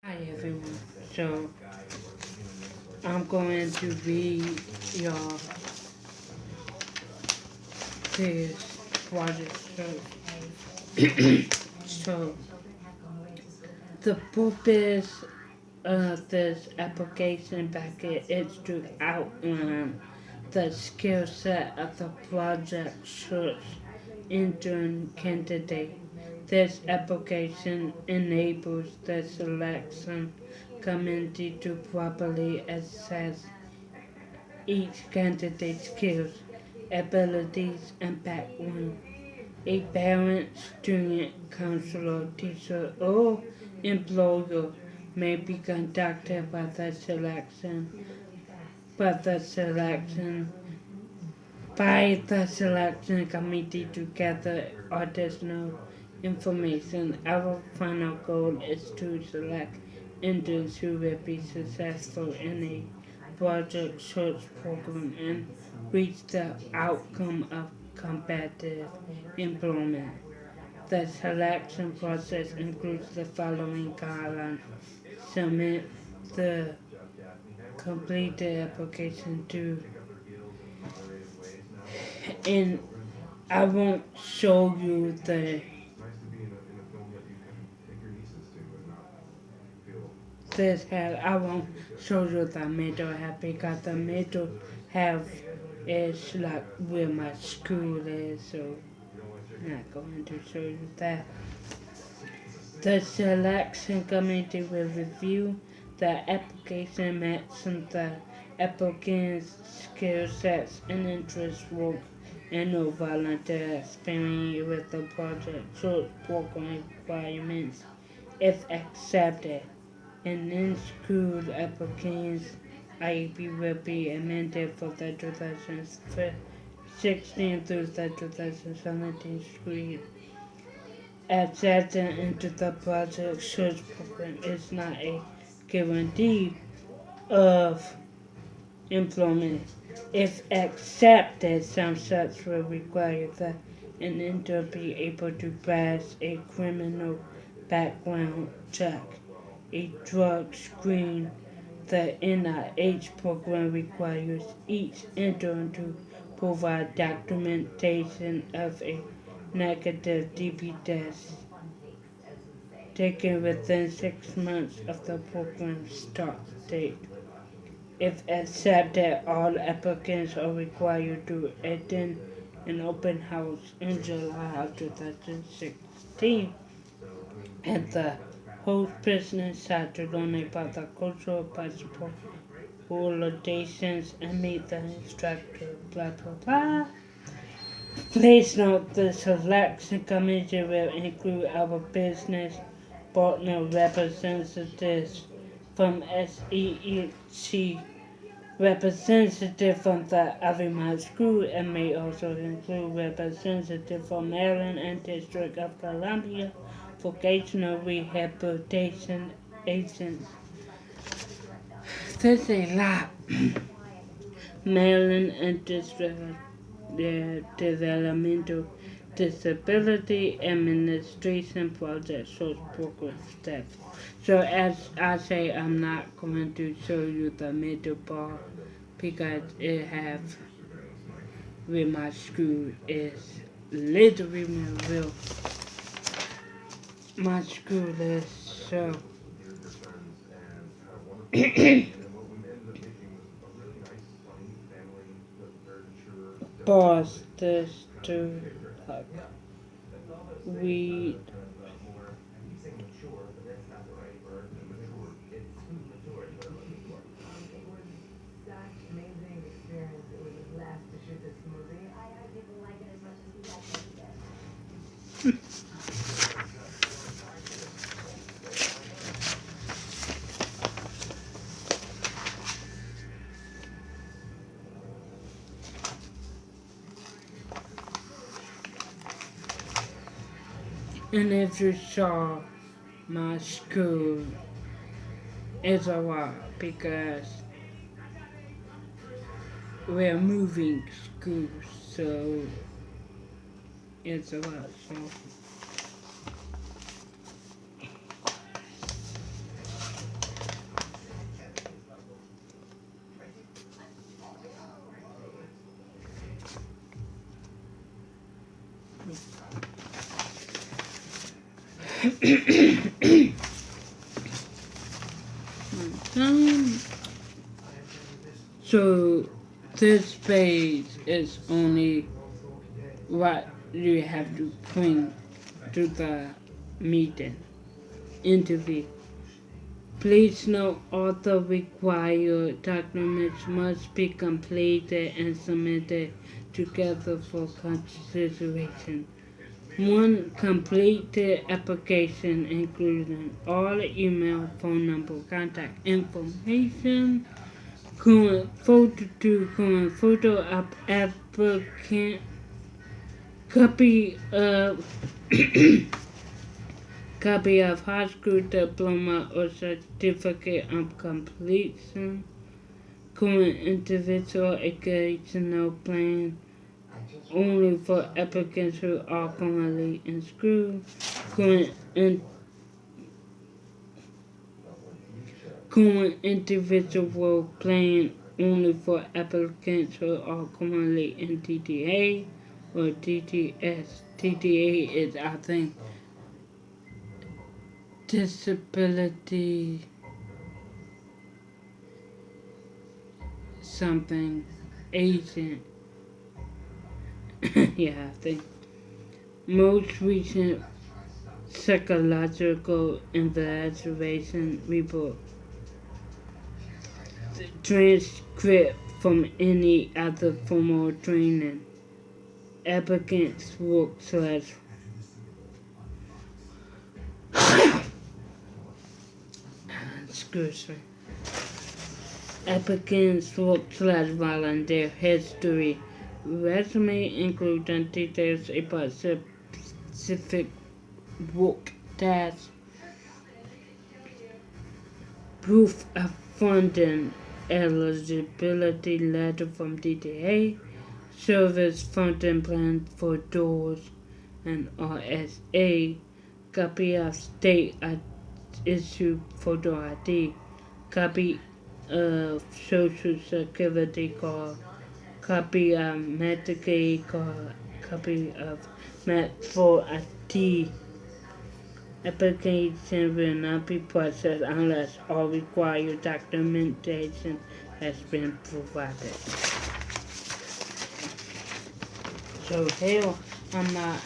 Hi everyone. So I'm going to read your this project. So the purpose of this application packet is to outline the skill set of the project search intern candidate. This application enables the selection committee to properly assess each candidate's skills, abilities, and background. A parent, student, counselor, teacher, or employer may be contacted by the selection committee to gather additional information. Our final goal is to select interns who will be successful in a project search program and reach the outcome of competitive employment. The selection process includes the following guidelines. Submit the completed application to, and I won't show you the this half. I won't show you the middle half because the middle half is like where my school is, so I'm not going to show you that. The selection committee will review the application matching the applicant's skill sets and interest work and no volunteer experience with the project short program requirements if accepted. And then school applicants IEP will be amended for the 2016 through the 2017 school year. Accepting into the project search program is not a guarantee of employment. If accepted, some such will require that an intern be able to pass a criminal background check, a drug screen. The NIH program requires each intern to provide documentation of a negative TB test taken within 6 months of the program's start date. If accepted, all applicants are required to attend an open house in July of 2016 at the host business site to learn about the cultural passport holidays and meet the instructor, blah blah blah. Please note the selection committee will include our business partner representatives from SEEC, representative from the Avimai School, and may also include representative from Maryland and District of Columbia Vocational Rehabilitation Agents. There's a lot. Maryland and District of Developmental Disability Administration Project Source Program Staff. So as I say, I'm not going to show you the middle bar because it have where my school is literally real. My school is so. Pause this to like read. And if you saw my school, it's a lot because we're moving schools, so it's a lot. So Um, so this page is only what you have to bring to the meeting interview. Please note all the required documents must be completed and submitted together for consideration. One completed application including all email, phone number, contact information, current photo of applicant, copy of copy of high school diploma or certificate of completion, current individual educational plan only for applicants who are currently in school, current, in, current individual plan only for applicants who are currently in TTA or TTS. TTA is, I think, disability something agent. Yeah, I think most recent psychological evaluation report, the transcript from any other formal training, applicants work slash excuse me. Applicants work slash volunteer history. Resume including details about specific work tasks, proof of funding, eligibility letter from DTA, service funding plan for doors and RSA, copy of state issued photo ID, copy of social security card, copy of Medicaid card, copy of Med4ID. Application will not be processed unless all required documentation has been provided. So here I'm not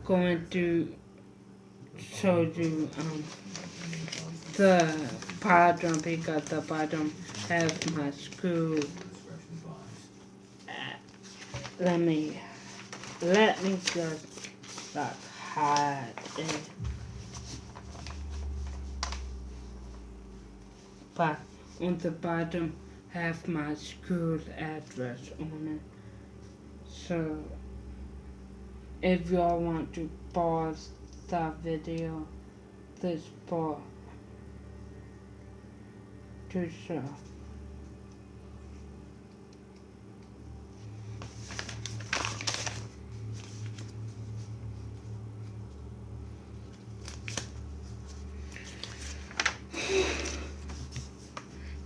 going to show you the bottom because the bottom has my school. Let me just hide it. But on the bottom have my school address on it. So if y'all want to pause the video, this part to show.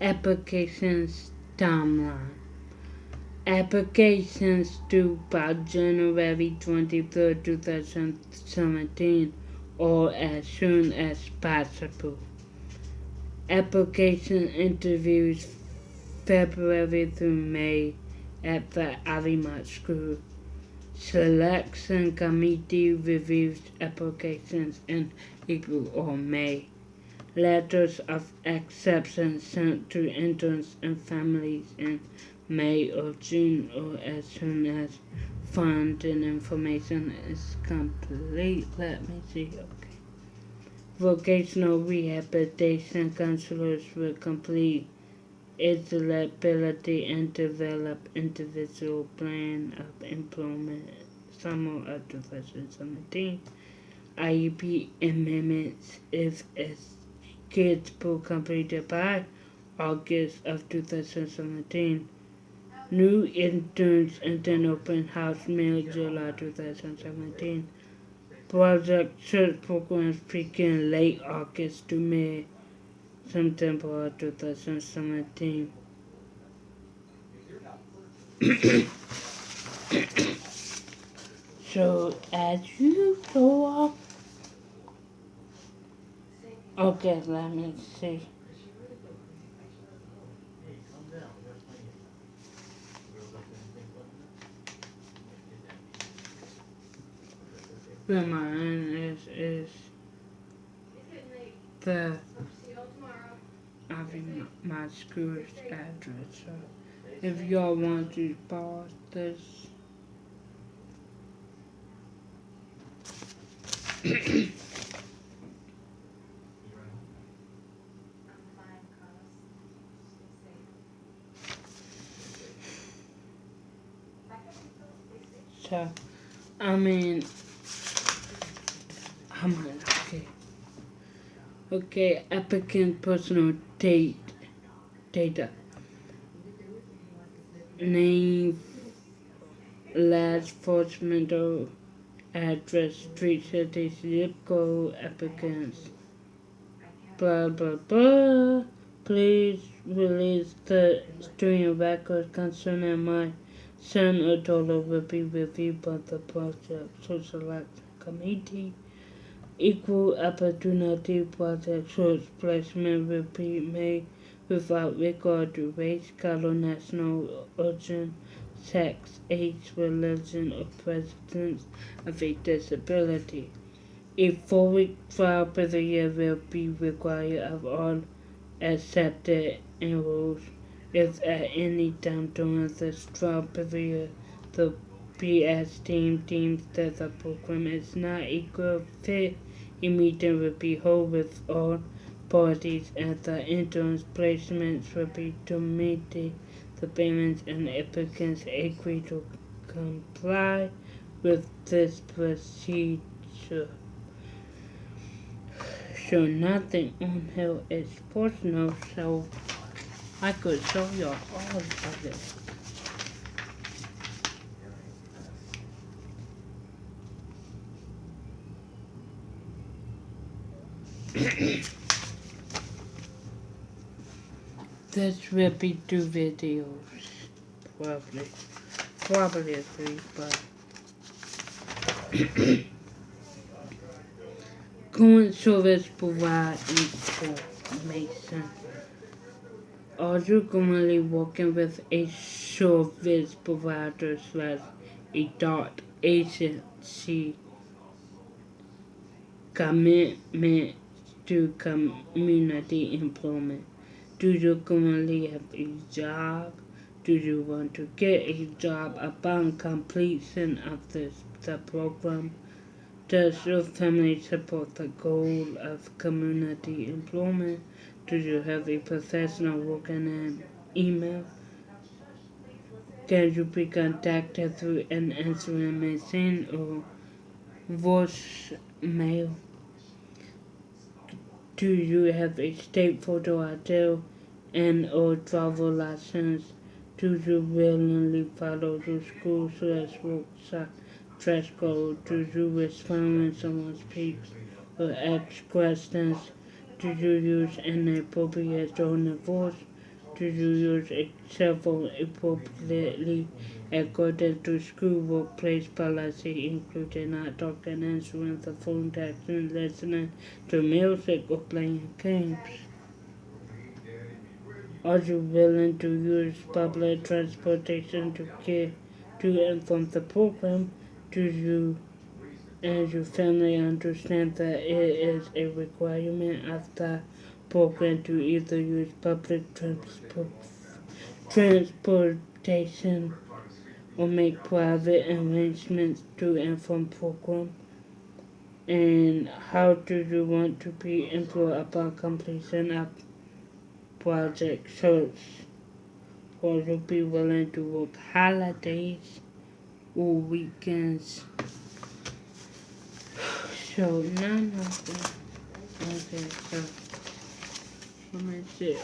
Applications timeline. Applications due by January 23rd, 2017 or as soon as possible. Application interviews February through May at the Alimut School. Selection committee reviews applications in April or May. Letters of acceptance sent to interns and families in May or June or as soon as funding information is complete. Let me see. Okay. Vocational rehabilitation counselors will complete eligibility and develop individual plan of employment summer of 2017. IEP amendments if it's kids pool completed by August of 2017. New interns and then open house May, July 2017. Project search programs begin late August to May, September 2017. So as usual, Okay, let me see. Where my end is the my school's address. So if y'all want to pause this, so I mean, I'm okay. Okay, applicant personal data, name, last fortunate address, street, city, zip code, applicants, blah blah blah. Please release the student records concerning my son or daughter will be reviewed by the project social action committee. Equal opportunity project source placement will be made without regard to race, color, national origin, sex, age, religion, or presence of a disability. A 4-week trial period will be required of all accepted enrollees. If at any time during this trial period the BS team deems that the program is not a good fit, a meeting will be held with all parties and the interim placements will be terminated. The parents and applicants agree to comply with this procedure. So nothing on here is personal, so I could show you all of it. This will be 2 videos, probably 3, but current service provide information. Are you currently working with a service provider / a dot agency? Commitment to community employment. Do you currently have a job? Do you want to get a job upon completion of the program? Does your family support the goal of community employment? Do you have a professional working in email? Can you be contacted through an answering machine or voicemail? Do you have a state photo ID and or travel license? Do you willingly follow the school/work dress code? Do you respond when someone speaks or asks questions? Do you use an appropriate tone of voice? Do you use a cell phone appropriately according to school workplace policy, including not talking, answering the phone, texting, listening to music, or playing games? Are you willing to use public transportation to get to and from the program? Do you and your family understand that it is a requirement of the program to either use public transportation or make private arrangements to and from program? And how do you want to be employed upon completion of project search? Will you be willing to work holidays or weekends? So none of them. Okay, so let me see.